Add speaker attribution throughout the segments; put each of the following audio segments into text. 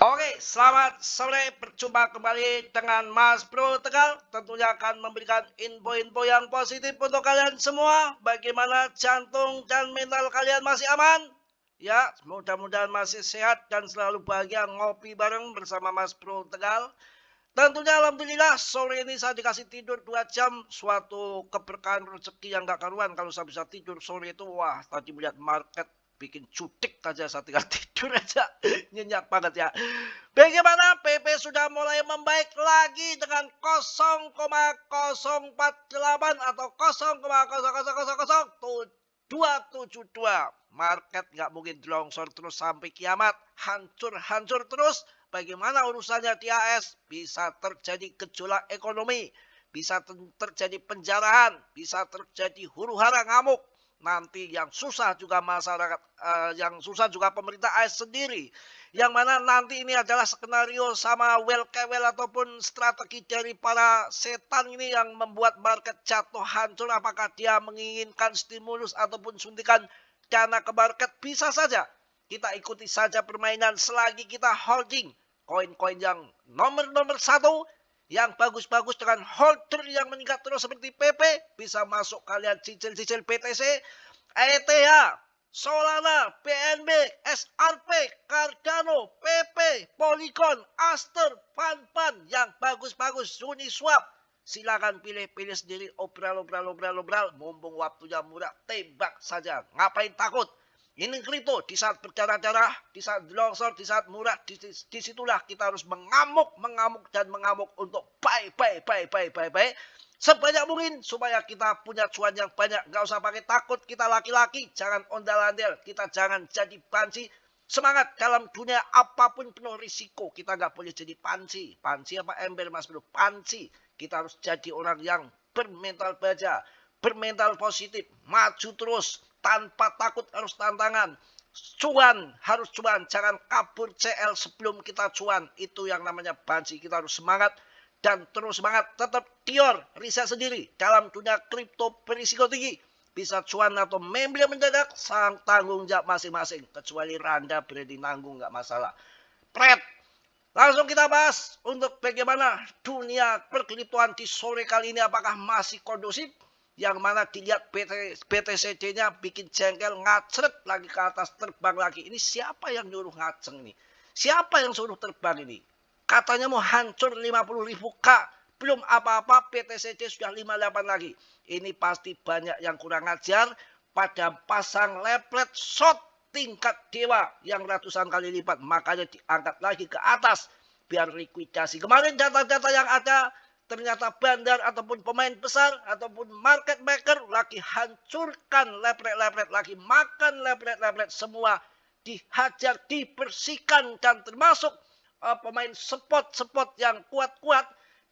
Speaker 1: Oke, selamat sore. Berjumpa kembali dengan Mas Bro Tegal. Tentunya akan memberikan info-info yang positif untuk kalian semua. Bagaimana jantung dan mental kalian masih aman? Ya, mudah-mudahan masih sehat dan selalu bahagia ngopi bareng bersama Mas Bro Tegal. Tentunya alhamdulillah sore ini saya dikasih tidur 2 jam. Suatu keberkahan rezeki yang gak karuan kalau saya bisa tidur sore itu. Wah, tadi melihat market bikin jutek aja saya tinggal tidur aja. Nyenyak banget ya. Bagaimana PP sudah mulai membaik lagi dengan 0,048 atau 0,0000272. Market nggak mungkin longsor terus sampai kiamat. Hancur-hancur terus. Bagaimana urusannya di AS? Bisa terjadi gejolak ekonomi. Bisa terjadi penjarahan. Bisa terjadi huru-hara ngamuk. Nanti yang susah juga masyarakat, yang susah juga pemerintah AS sendiri. Yang mana nanti ini adalah skenario sama well ataupun strategi dari para setan ini yang membuat market jatuh hancur. Apakah dia menginginkan stimulus ataupun suntikan dana ke market? Bisa saja. Kita ikuti saja permainan selagi kita holding koin-koin yang nomor satu, yang bagus-bagus dengan holder yang meningkat terus seperti PP, bisa masuk kalian cicil-cicil BTC, ETH, Solana, BNB, SRP, Cardano, PP, Polygon, Aster, Pan yang bagus-bagus, Uniswap. Silakan pilih-pilih sendiri, obral. Mumpung waktunya murah, tembak saja. Ngapain takut? Ini kripto, di saat berdarah-darah, di saat longsor, di saat murah, disitulah kita harus mengamuk untuk buy. Sebanyak mungkin supaya kita punya cuan yang banyak. Nggak usah pakai takut, kita laki-laki, jangan ondal-andel, kita jangan jadi banci. Semangat dalam dunia apapun penuh risiko. Kita nggak boleh jadi panci. Panci apa ember mas bro? Panci. Kita harus jadi orang yang bermental baja, bermental positif, maju terus, tanpa takut harus tantangan. Cuan, harus cuan. Jangan kabur CL sebelum kita cuan. Itu yang namanya banci. Kita harus semangat dan terus semangat. Tetap tior, riset sendiri. Dalam dunia kripto berisiko tinggi. Bisa cuan atau membeli mendadak, sang tanggung jawab masing-masing. Kecuali Randa berani nanggung, nggak masalah. Pret. Langsung kita bahas untuk bagaimana dunia perkriptoan di sore kali ini. Apakah masih kondusif? Yang mana dilihat BTCD-nya bikin jengkel, ngacret lagi ke atas, terbang lagi. Ini siapa yang nyuruh ngaceng ini? Siapa yang suruh terbang ini? Katanya mau hancur 50.000 K. Belum apa-apa BTCD sudah 58 lagi. Ini pasti banyak yang kurang ajar pada pasang leplet short tingkat dewa yang ratusan kali lipat. Makanya diangkat lagi ke atas biar likuidasi. Kemarin data-data yang ada, ternyata bandar ataupun pemain besar ataupun market maker lagi hancurkan lepret-lepret, lagi makan lepret-lepret, semua dihajar, dibersihkan, dan termasuk pemain spot yang kuat-kuat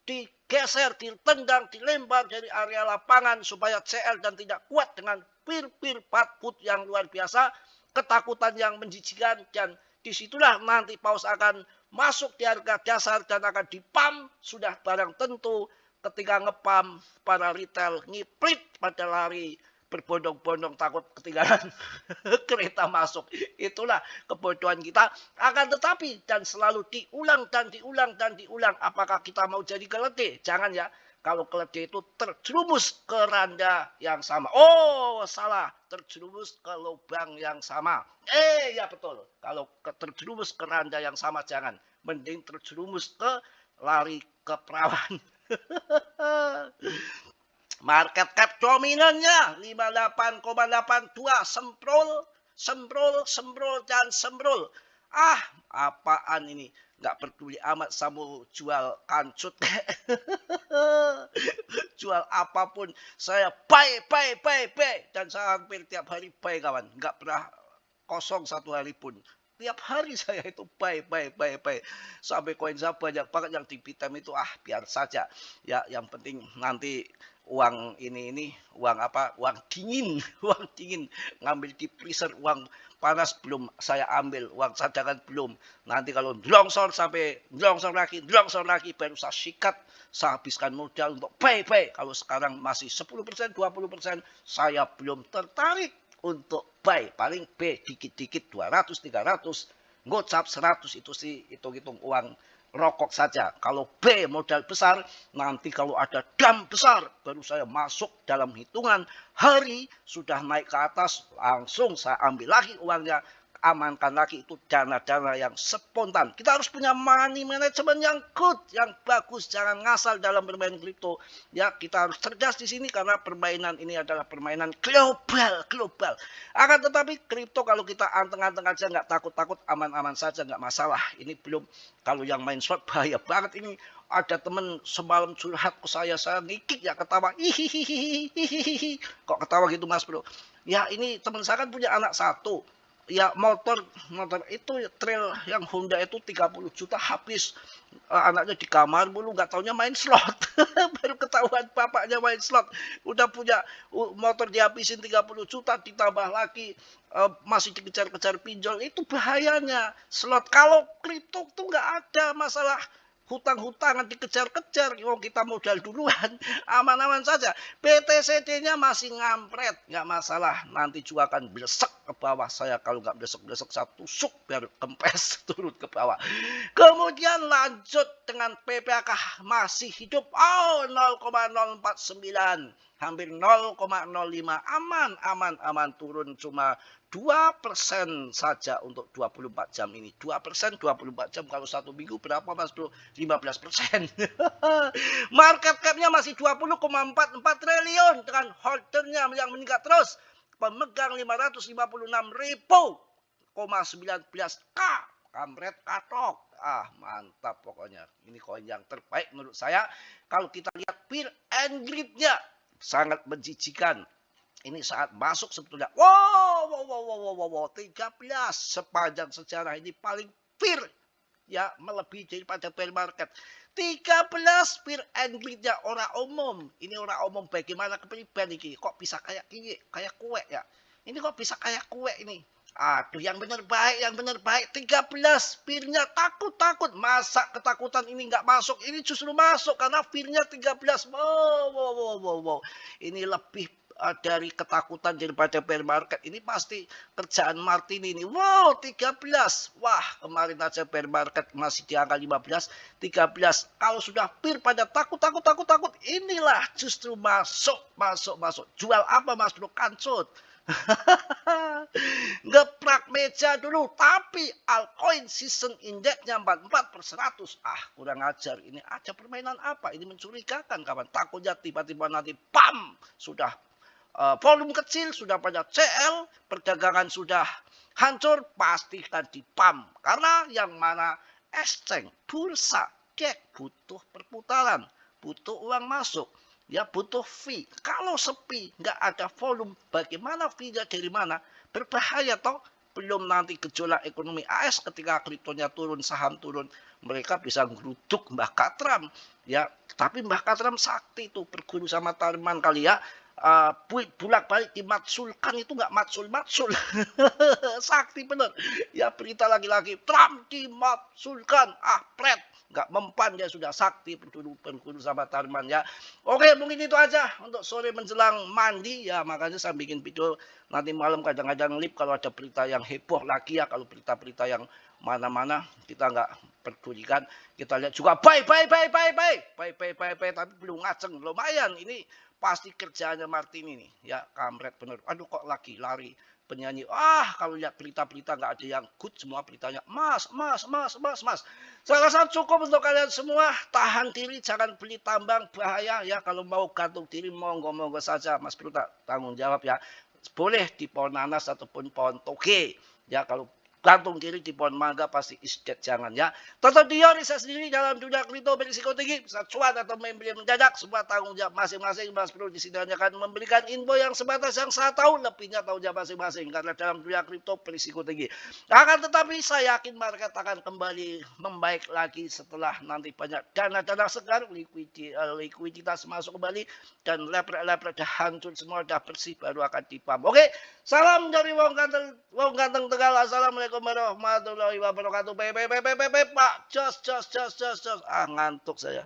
Speaker 1: digeser, ditendang, dilempar dari area lapangan supaya CL dan tidak kuat dengan pir-pir patput yang luar biasa, ketakutan yang menjijikan, dan disitulah nanti paus akan masuk di harga dasar dan akan dipam. Sudah barang tentu ketika ngepam para retail ngiprit pada lari berbondong-bondong takut ketinggalan kereta masuk. Itulah kebodohan kita. Akan tetapi dan selalu diulang. Apakah kita mau jadi keledai? Jangan ya. Kalau keledai itu terjerumus ke randa yang sama. Oh, salah. Terjerumus ke lubang yang sama. Ya betul. Kalau terjerumus ke randa yang sama, jangan. Mending terjerumus ke lari ke perawan. Market cap dominannya 58,82. Semprol, dan semprol. Apaan ini? Nggak peduli amat sama jual kancut. Jual apapun. Saya buy. Dan saya hampir tiap hari buy, kawan. Nggak pernah kosong satu hari pun. Tiap hari saya itu buy. Sampai koin saya banyak banget yang di Bitem itu. Biar saja. Ya, yang penting nanti uang ini uang apa? Uang dingin. Ngambil di freezer, uang panas belum saya ambil, uang cadangan belum. Nanti kalau longsor lagi baru saya sikat, saya habiskan modal untuk buy. Kalau sekarang masih 10%, 20%, saya belum tertarik untuk buy. Paling B dikit-dikit 200, 300. Gocap 100 itu sih hitung-hitung uang rokok saja. Kalau B modal besar, nanti kalau ada dam besar, baru saya masuk dalam hitungan hari, sudah naik ke atas, langsung saya ambil lagi uangnya, amankan lagi itu dana-dana yang spontan. Kita harus punya money management yang good, yang bagus, jangan ngasal dalam bermain kripto. Ya, kita harus cerdas di sini karena permainan ini adalah permainan global. Akan tetapi kripto kalau kita anteng-anteng aja, nggak takut-takut, aman-aman saja, nggak masalah. Ini belum, kalau yang main slot bahaya banget ini. Ada temen semalam curhat ke saya ngikik ya, ketawa. Hihihihihihihi. Kok ketawa gitu Mas Bro? Ya ini teman saya kan punya anak satu. Ya motor itu trail yang Honda itu 30 juta habis. Anaknya di kamar mulu, nggak taunya main slot. Baru ketahuan bapaknya main slot. Udah punya motor dihabisin 30 juta, ditambah lagi masih dikejar-kejar pinjol. Itu bahayanya slot. Kalau kripto tuh nggak ada masalah hutang-hutangan dikejar-kejar, kita modal duluan, aman-aman saja. BTCD-nya masih ngampret, nggak masalah. Nanti juga akan blesek ke bawah. Saya kalau nggak blesek-blesek, saya tusuk biar kempes turun ke bawah. Kemudian lanjut dengan PPK masih hidup, 0,049. Hampir 0,05, aman turun cuma 2% saja untuk 24 jam ini. 2%, 24 jam kalau 1 minggu berapa Mas Bro? 15%. Market cap-nya masih 20,44 triliun dengan holdernya yang meningkat terus. Pemegang 556.000,19K. Kamret katok. Mantap pokoknya. Ini koin yang terbaik menurut saya. Kalau kita lihat peer and greed-nya sangat menjijikan. Ini saat masuk sebetulnya. Wow, 13 sepanjang sejarah ini paling peer. Ya, melebihi daripada bear market. 13 peer and greed-nya orang umum. Ini orang umum bagaimana kepribadian ini? Kok bisa kayak gini? Kayak kue ya? Ini kok bisa kayak kue ini? Aduh, yang benar baik. 13 peer-nya takut. Masa ketakutan ini nggak masuk? Ini justru masuk karena peer-nya 13. Wow. Ini lebih dari ketakutan daripada bear market. Ini pasti kerjaan Martin ini. Wow, 13. Wah, kemarin aja bear market masih di angka 15, 13. Kalau sudah peer pada takut. Inilah justru masuk. Jual apa Mas Bro? Kancut. Ngeprak meja dulu, tapi altcoin season indexnya 44/100. Kurang ajar. Ini aja permainan apa? Ini mencurigakan kawan. Takutnya tiba-tiba nanti pam, sudah volume kecil, sudah pada CL, perdagangan sudah hancur, pastikan di pam. Karena yang mana exchange, bursa, cek butuh perputaran, butuh uang masuk. Ya butuh fee. Kalau sepi, nggak ada volume, bagaimana fee-nya dari mana? Berbahaya toh. Belum nanti gejolak ekonomi AS ketika kriptonya turun, saham turun, mereka bisa ngeruduk Mbah Katram. Ya, tapi Mbah Katram sakti tuh, berguru sama Tarman kali ya. Bolak-balik dimatsulkan itu nggak matsul. Sakti bener. Ya berita lagi-lagi, Trump dimatsulkan. Pret. Nggak mempan, dia sudah sakti berguru sama Tarman ya. Oke, mungkin itu aja untuk sore menjelang mandi ya. Makanya saya bikin video nanti malam kadang-kadang live kalau ada berita yang heboh lagi ya. Kalau berita-berita yang mana-mana kita nggak pedulikan. Kita lihat juga bye. Tapi belum ngaceng. Lumayan ini pasti kerjaannya Martin ini ya, kamret bener. Aduh kok lagi lari penyanyi. Kalau lihat berita-berita nggak ada yang good, semua beritanya mas. Saya rasa cukup untuk kalian semua. Tahan diri, jangan beli tambang, bahaya ya. Kalau mau gantung diri, monggo saja. Mas Bro tak tanggung jawab ya. Boleh di pohon nanas ataupun pohon toge. Ya kalau gantung diri di pohon mangga pasti isdet, jangan ya. Tetap riset sendiri dalam dunia kripto berisiko tinggi, bisa cuan atau membeli mendadak, semua tanggung jawab masing-masing. Mas Bro di sini hanya akan memberikan info yang sebatas yang saya tahu, lebihnya tahu jawab masing-masing karena dalam dunia kripto berisiko tinggi. Akan tetapi saya yakin market akan kembali membaik lagi setelah nanti banyak dana-dana segar, likuiditas masuk kembali dan lepret dah hancur semua, dah bersih, baru akan dipam. Oke, salam dari Wong Ganteng Tegal. Assalamualaikum warahmatullahi wabarakatuh. Pak, jos. Ngantuk saya.